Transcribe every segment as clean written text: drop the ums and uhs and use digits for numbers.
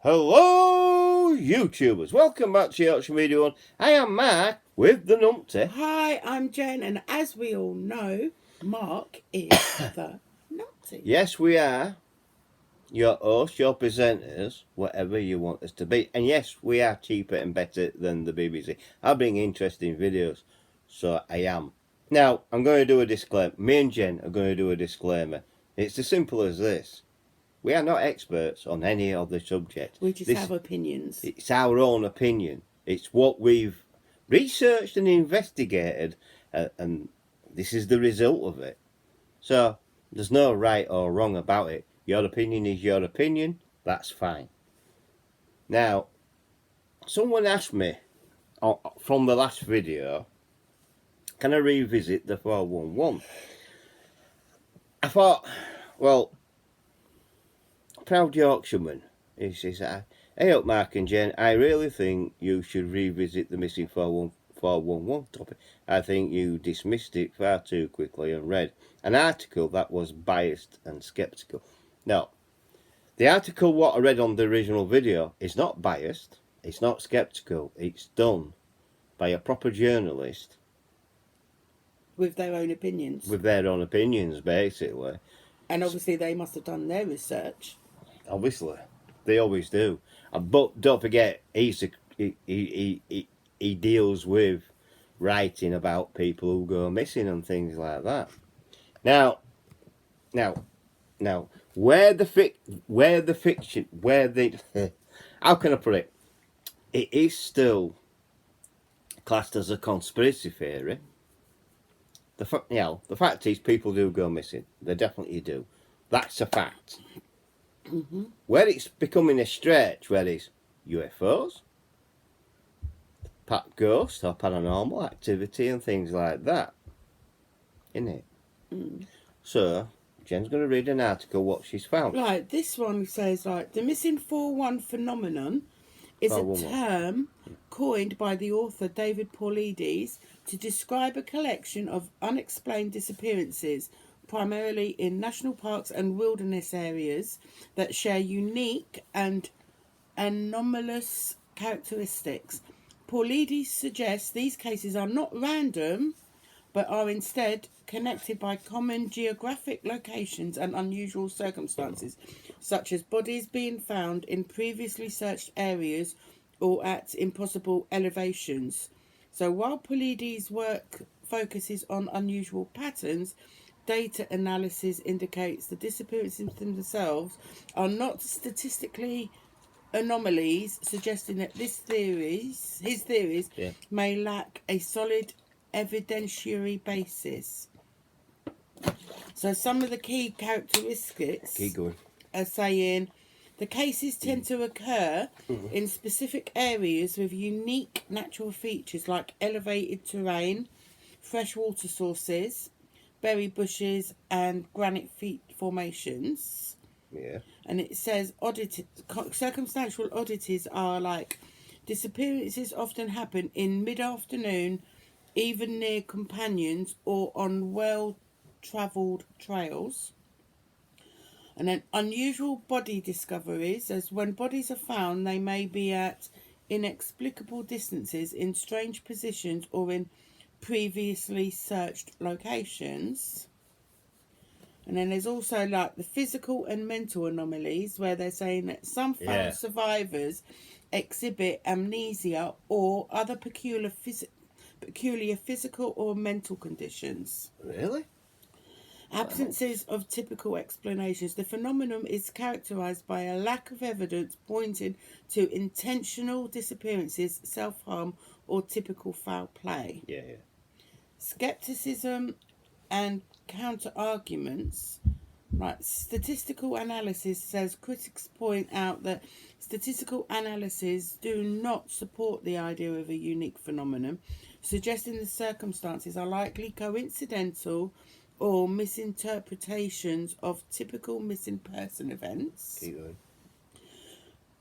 Hello, YouTubers. Welcome back to Yorkshire Media One. I am Mark with the numpty. Hi, I'm Jen, and as we all know, Mark is the numpty. Yes, we are your hosts, your presenters, whatever you want us to be. And yes, we are cheaper and better than the BBC. I bring interesting videos, so I am. Now, I'm going to do a disclaimer. Me and Jen are going to do a disclaimer. It's as simple as this. We are not experts on any of the subject. We just have opinions. It's our own opinion. It's what we've researched and investigated, and this is the result of it. So there's no right or wrong about it. Your opinion is your opinion. That's fine. Now, someone asked me from the last video, can I revisit the 411? I thought, well, proud Yorkshireman, he says, hey up Mark and Jen, I really think you should revisit the missing 411 topic. I think you dismissed it far too quickly and read an article that was biased and sceptical. No, the article what I read on the original video is not biased, it's not sceptical, it's done by a proper journalist. With their own opinions. With their own opinions, basically. And obviously they must have done their research. Obviously, they always do. But don't forget, he deals with writing about people who go missing and things like that. Now, where the how can I put it? It is still classed as a conspiracy theory. The fact is, people do go missing. They definitely do. That's a fact. Mm-hmm. Where it's becoming a stretch, where it's UFOs, ghosts or paranormal activity and things like that, isn't it? Mm. So, Jen's going to read an article what she's found. Right, this one says, the missing 411 phenomenon is a term coined by the author David Paulides to describe a collection of unexplained disappearances, primarily in national parks and wilderness areas, that share unique and anomalous characteristics. Paulides suggests these cases are not random, but are instead connected by common geographic locations and unusual circumstances, such as bodies being found in previously searched areas or at impossible elevations. So while Paulides' work focuses on unusual patterns, data analysis indicates the disappearances themselves are not statistically anomalies, suggesting that his theories may lack a solid evidentiary basis. So some of the key characteristics are saying the cases tend to occur in specific areas with unique natural features like elevated terrain, freshwater sources, berry bushes and granite formations. Yeah. And it says circumstantial oddities are like disappearances often happen in mid-afternoon, even near companions or on well-travelled trails. And then unusual body discoveries, as when bodies are found, they may be at inexplicable distances, in strange positions, or in previously searched locations. And then there's also like the physical and mental anomalies, where they're saying that some found survivors exhibit amnesia or other peculiar physical or mental conditions. Really? Absences of typical explanations. The phenomenon is characterized by a lack of evidence pointing to intentional disappearances, self-harm, or typical foul play. Yeah. Skepticism and counter-arguments. Right, statistical analysis says critics point out that statistical analyses do not support the idea of a unique phenomenon, suggesting the circumstances are likely coincidental or misinterpretations of typical missing person events. Keep going.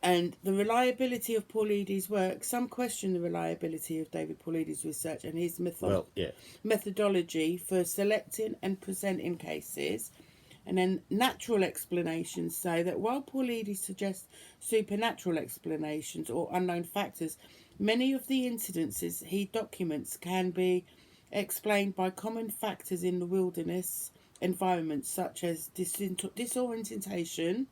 And the reliability of Paulides' work. Some question the reliability of David Paulides' research and his methodology for selecting and presenting cases. And then natural explanations say that while Paulides suggests supernatural explanations or unknown factors, many of the incidences he documents can be explained by common factors in the wilderness environments such as disorientation,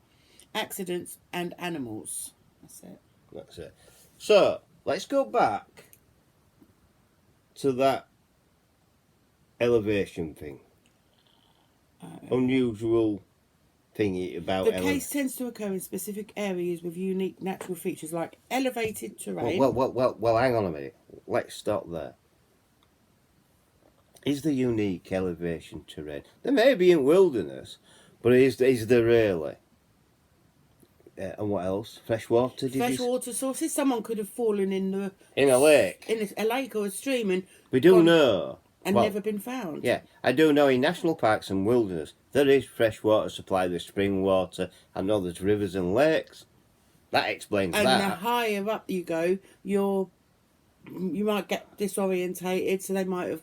accidents, and animals. That's it. That's it. So let's go back to that elevation thing. Unusual thingy about The case tends to occur in specific areas with unique natural features like elevated terrain. Well, hang on a minute. Let's stop there. Is the unique elevation terrain? There may be in wilderness, but is there really? And what else? Freshwater? Freshwater sources. Someone could have fallen in a lake. In a lake or a stream, and we do know. And never been found. Yeah, I do know in national parks and wilderness there is fresh water supplied with spring water. I know there's rivers and lakes. That explains that. And the higher up you go, you might get disorientated, so they might have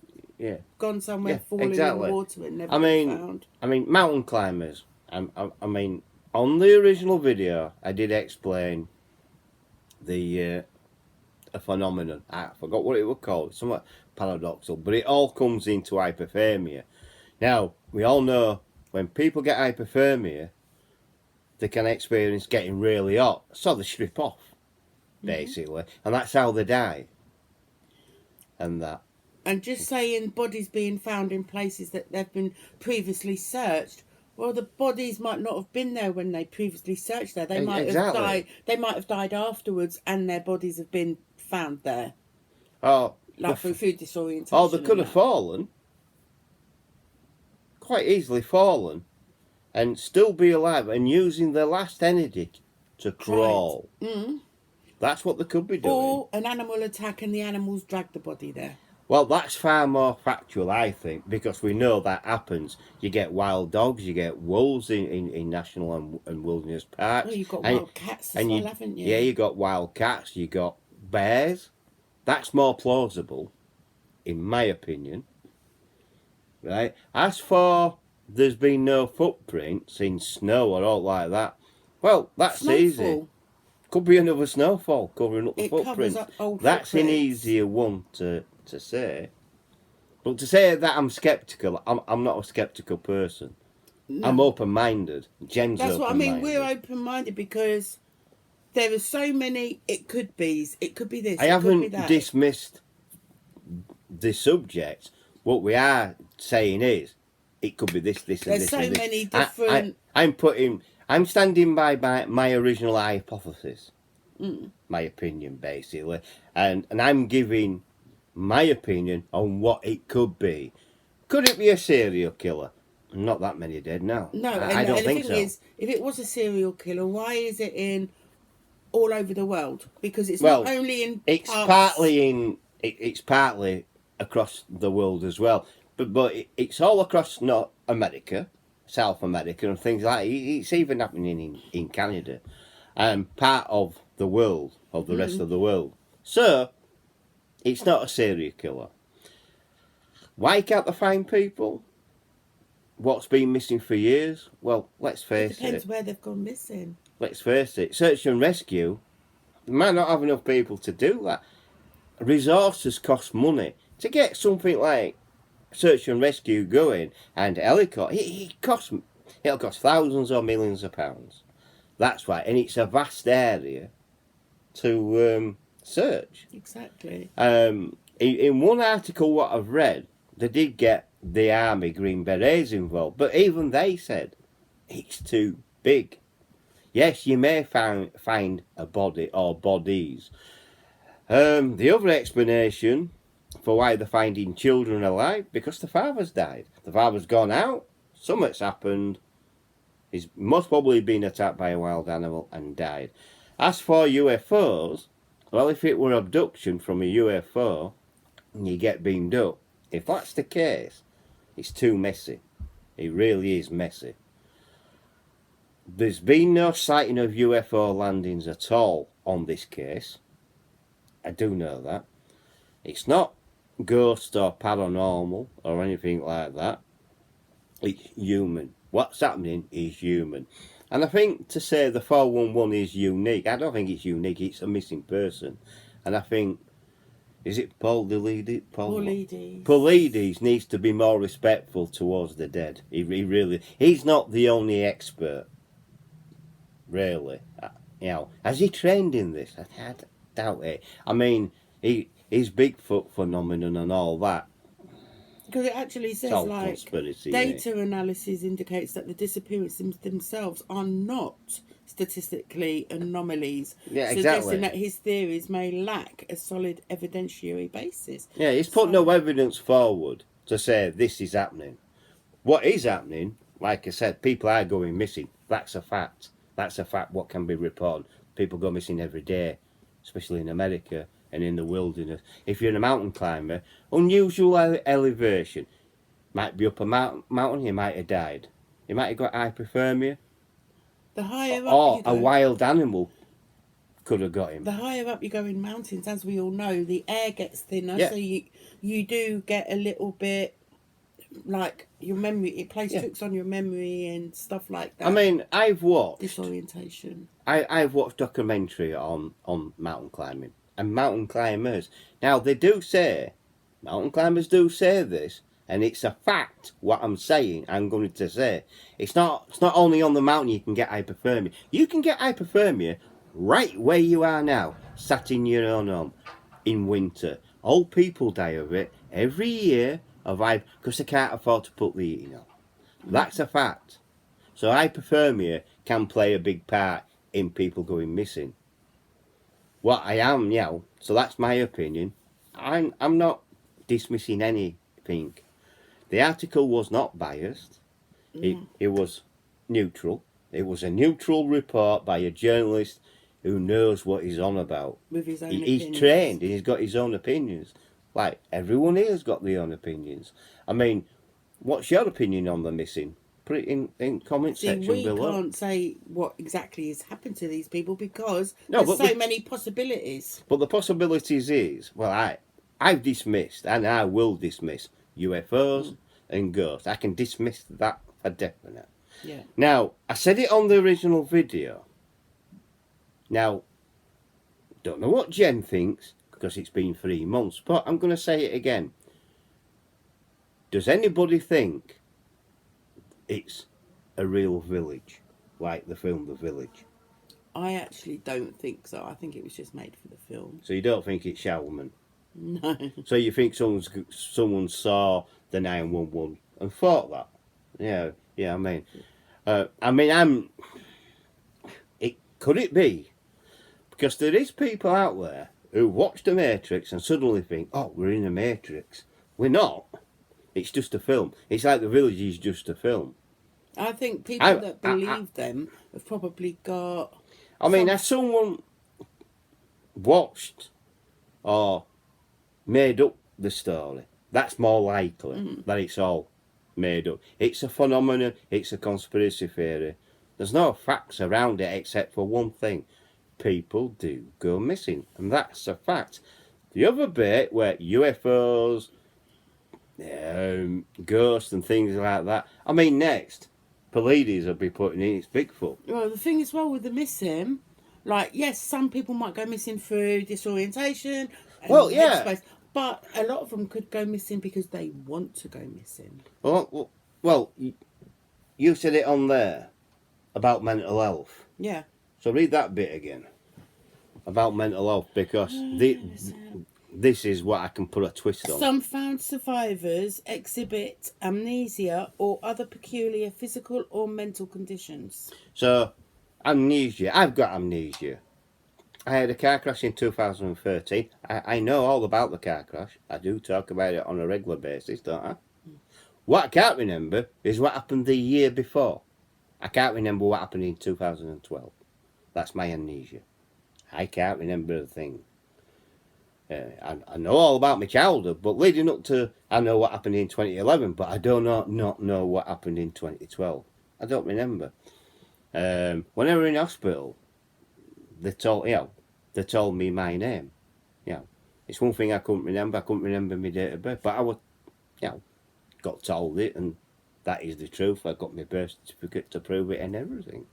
gone somewhere, fallen in the water and never been found. I mean, mountain climbers. I mean, on the original video, I did explain a phenomenon. I forgot what it was called. Somewhat paradoxal, but it all comes into hypothermia. Now, we all know when people get hypothermia, they can experience getting really hot, so they strip off, basically, and that's how they die. And just saying bodies being found in places that they've been previously searched. Well, the bodies might not have been there when they previously searched there. They might have died. They might have died afterwards, and their bodies have been found there. Oh, like through food disorientation. Oh, they could have fallen, quite easily fallen, and still be alive and using their last energy to crawl. Right. That's what they could be doing. Or an animal attack and the animals drag the body there. Well, that's far more factual, I think, because we know that happens. You get wild dogs, you get wolves in national and wilderness parks. Well, you've got wild cats as well, haven't you? Yeah, you got wild cats, you got bears. That's more plausible, in my opinion. Right? As for there's been no footprints in snow or all like that, well, that's easy. Could be another snowfall covering up the footprints. That's an easier one to say. But to say that I'm sceptical, I'm not a sceptical person. No. I'm open-minded. Jen's That's open-minded. What I mean. We're open-minded because there are so many it could be's. It could be this. I haven't dismissed the subject. What we are saying is it could be this, and There's this. There's so many different. I'm standing by my original hypothesis, my opinion basically, and I'm giving my opinion on what it could be. Could it be a serial killer? Not that many dead now. No, I don't think so. The thing is, if it was a serial killer, why is it in all over the world? Because it's not only in. It's partly across the world as well, but it's all across North America, South America, and things like that. It's even happening in Canada, and part of the world, of the rest of the world. So, it's not a serial killer. Why can't they find people? What's been missing for years? Well, let's face it. It depends where they've gone missing. Let's face it. Search and rescue, they might not have enough people to do that. Resources cost money. To get something like search and rescue going and helicopter, it'll cost thousands or millions of pounds. That's right, and it's a vast area to search. Exactly. In one article what I've read, they did get the Army Green Berets involved, but even they said it's too big. Yes, you may find a body or bodies. The other explanation for why they're finding children alive, because the father's died. The father's gone out, something's happened, he's most probably been attacked by a wild animal and died. As for UFOs, well, if it were abduction from a UFO and you get beamed up, if that's the case, it's too messy. It really is messy. There's been no sighting of UFO landings at all on this case. I do know that. It's not ghost or paranormal or anything like that. It's human What's happening is human. And I think to say the 411 is unique, I don't think it's unique, it's a missing person. And I think, is it Paulides. Paulides needs to be more respectful towards the dead. He really, he's not the only expert, really. You know, has he trained in this? I doubt it. I mean, he's Bigfoot phenomenon and all that. Because it actually says, all like, conspiracy, data analysis indicates that the disappearances themselves are not statistically anomalies, Yeah, suggesting exactly. that his theories may lack a solid evidentiary basis. Yeah, he's put no evidence forward to say this is happening. What is happening, like I said, people are going missing. That's a fact. That's a fact what can be reported. People go missing every day, especially in America and in the wilderness. If you're a mountain climber, unusual elevation, might be up a mountain, you might have died. You might have got hypothermia. The higher up Or you go, a wild animal could have got him. the higher up you go in mountains, as we all know, the air gets thinner, Yeah. so you do get a little bit, like, your memory, it plays tricks on your memory and stuff like that. I mean, I've watched disorientation. I've watched documentary on mountain climbing and mountain climbers. Now they do say, mountain climbers do say this, and it's a fact. What I'm saying, I'm going to say, it's not only on the mountain you can get hypothermia. You can get hypothermia right where you are now, sat in your own home, in winter. Old people die of it every year because they can't afford to put the heating on. That's a fact. So hypothermia can play a big part in people going missing. What I am now, so that's my opinion. I'm not dismissing anything. The article was not biased. It was neutral. It was a neutral report by a journalist who knows what he's on about. With his own He's opinions. trained and he's got his own opinions. Like everyone here's got their own opinions. I mean, what's your opinion on the missing? Put it in comment section we below. can't say what exactly has happened to these people because No, there's but so many possibilities. But the possibilities is, well, I've dismissed and I will dismiss UFOs and ghosts. I can dismiss that for definite. Yeah. Now, I said it on the original video. Now, don't know what Jen thinks because it's been 3 months, but I'm going to say it again. Does anybody think it's a real village, like the film The Village? I actually don't think so. I think it was just made for the film. So you don't think it's Shawarman? No. So you think someone saw the 911 and thought that? Yeah. I mean, could it be? Because there is people out there who watch The Matrix and suddenly think, oh, we're in the Matrix. We're not. It's just a film. It's like The Village is just a film. I think people that believe them have probably got... I mean, has someone watched or made up the story? That's more likely that it's all made up. It's a phenomenon. It's a conspiracy theory. There's no facts around it except for one thing. People do go missing, and that's a fact. The other bit where UFOs, ghosts and things like that. I mean, next, Paulides will be putting in its Bigfoot. Well, the thing as well with the missing, like, yes, some people might go missing through disorientation. Well, yeah. Headspace, but a lot of them could go missing because they want to go missing. Well, you said it on there about mental health. Yeah. So read that bit again about mental health because this is what I can put a twist on. Some found survivors exhibit amnesia or other peculiar physical or mental conditions. So, amnesia. I've got amnesia. I had a car crash in 2013. I know all about the car crash. I do talk about it on a regular basis, don't I? What I can't remember is what happened the year before. I can't remember what happened in 2012. That's my amnesia. I can't remember a thing. I know all about my childhood, but leading up to, I know what happened in 2011, but I do not know what happened in 2012. I don't remember. When I was in hospital, they told me my name. It's one thing I couldn't remember. I couldn't remember my date of birth, but I was, got told it, and that is the truth. I've got my birth certificate to prove it and everything.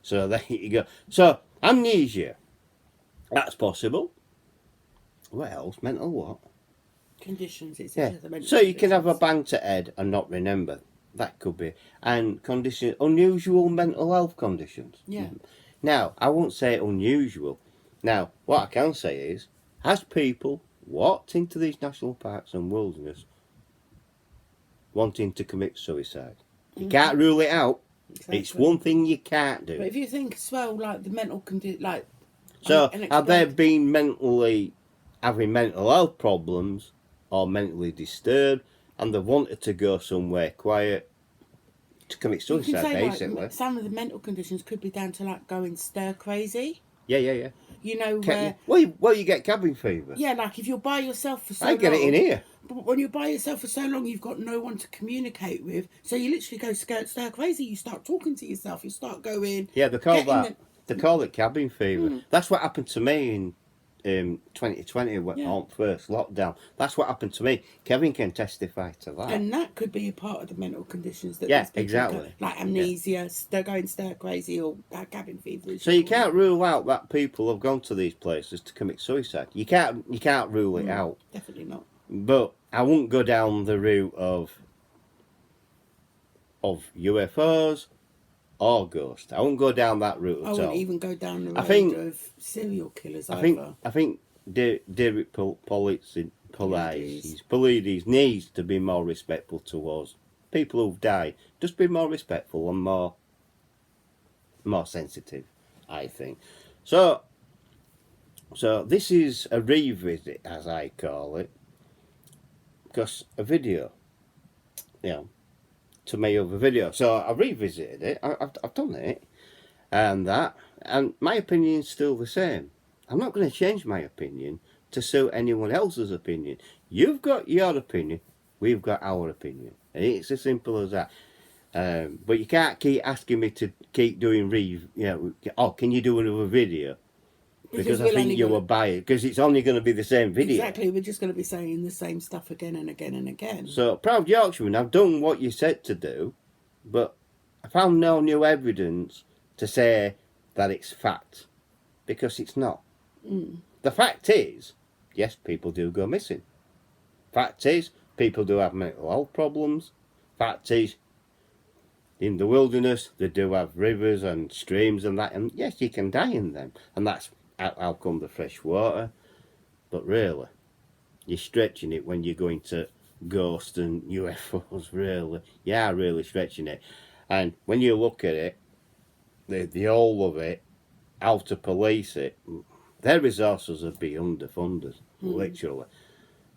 So there you go. So amnesia, that's possible. What else? Mental what? Conditions. It's Yeah. just the mental So you can have a conditions. bang to head and not remember. That could be. And unusual mental health conditions. Yeah. Now, I won't say unusual. Now, what I can say is, has people walked into these national parks and wilderness wanting to commit suicide? You can't rule it out. Exactly. It's one thing you can't do. But if you think as well, like the mental like. So, unexplained- have they been having mental health problems or mentally disturbed, and they wanted to go somewhere quiet to commit You can suicide, say basically? like some of the mental conditions could be down to like going stir crazy. Yeah. You know where. Well, you get cabin fever. Yeah, like if you're by yourself for so long. I get it in here. But when you're by yourself for so long, you've got no one to communicate with. So you literally go stir crazy. You start talking to yourself. You start going. Yeah, they call getting they call it cabin fever. That's what happened to me in 2020 when on first lockdown. That's what happened to me. Kevin can testify to that. And that could be a part of the mental conditions that Yeah, these people exactly. like amnesia, they're going stir crazy, or cabin fever. So you can't rule out that people have gone to these places to commit suicide. You can't rule it out. Definitely not. But I wouldn't go down the route of UFOs or ghosts. I wouldn't go down that route I at wouldn't all. even go down the road I think- of serial killers I either. think Derek Polides needs to be more respectful towards people who've died. Just be more respectful and more sensitive, I think. So this is a revisit, as I call it, because a video, to me of a video. So I revisited it. I've done it, and my opinion's still the same. I'm not going to change my opinion to suit anyone else's opinion. You've got your opinion, we've got our opinion, and it's as simple as that. But you can't keep asking me to keep doing can you do another video? Because I think you were biased, because it's only going to be the same video. Exactly, we're just going to be saying the same stuff again and again and again. So, Proud Yorkshireman, I've done what you said to do, but I found no new evidence to say that it's fact, because it's not. The fact is, yes, people do go missing. Fact is, people do have mental health problems. Fact is, in the wilderness, they do have rivers and streams and that, and yes, you can die in them, and that's how come the fresh water. But really, you're stretching it when you're going to ghosts and UFOs, really. You are really stretching it. And when you look at it, the whole of it, how to police it, their resources are beyond underfunded, literally.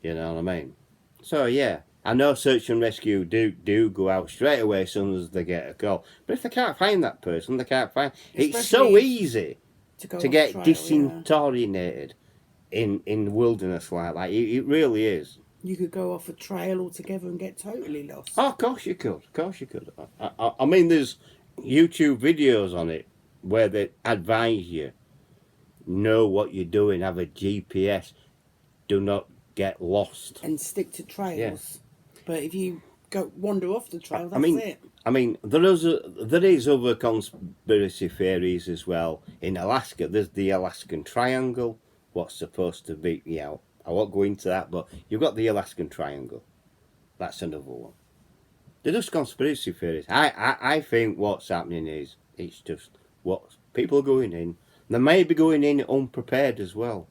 You know what I mean? So yeah, I know search and rescue do go out straight away as soon as they get a call. But if they can't find that person, they can't find. It's so easy to get disorientated in the wilderness like that. It really is. You could go off a trail altogether and get totally lost. Oh, of course you could. Of course you could. I mean, there's YouTube videos on it where they advise you, know what you're doing, have a GPS, do not get lost. And stick to trails. Yeah. But if you wander off the trail, that's it. I mean, there is other conspiracy theories as well. In Alaska, there's the Alaskan Triangle. What's supposed to be, I won't go into that, but you've got the Alaskan Triangle. That's another one. They're just conspiracy theories. I think what's happening is, it's just what people are going in. They may be going in unprepared as well.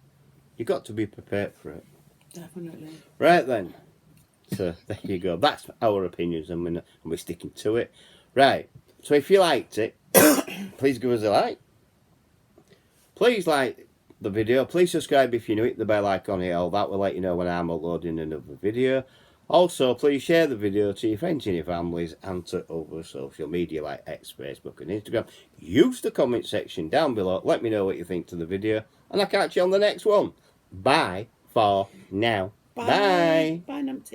You've got to be prepared for it. Definitely. Right then. So there you go. That's our opinions, and we're sticking to it. Right. So if you liked it, please give us a like. Please like the video. Please subscribe if you're new. Hit the bell icon here. All that will let you know when I'm uploading another video. Also, please share the video to your friends and your families and to other social media like X, Facebook and Instagram. Use the comment section down below. Let me know what you think to the video. And I'll catch you on the next one. Bye for now. Bye. Bye, Numpty.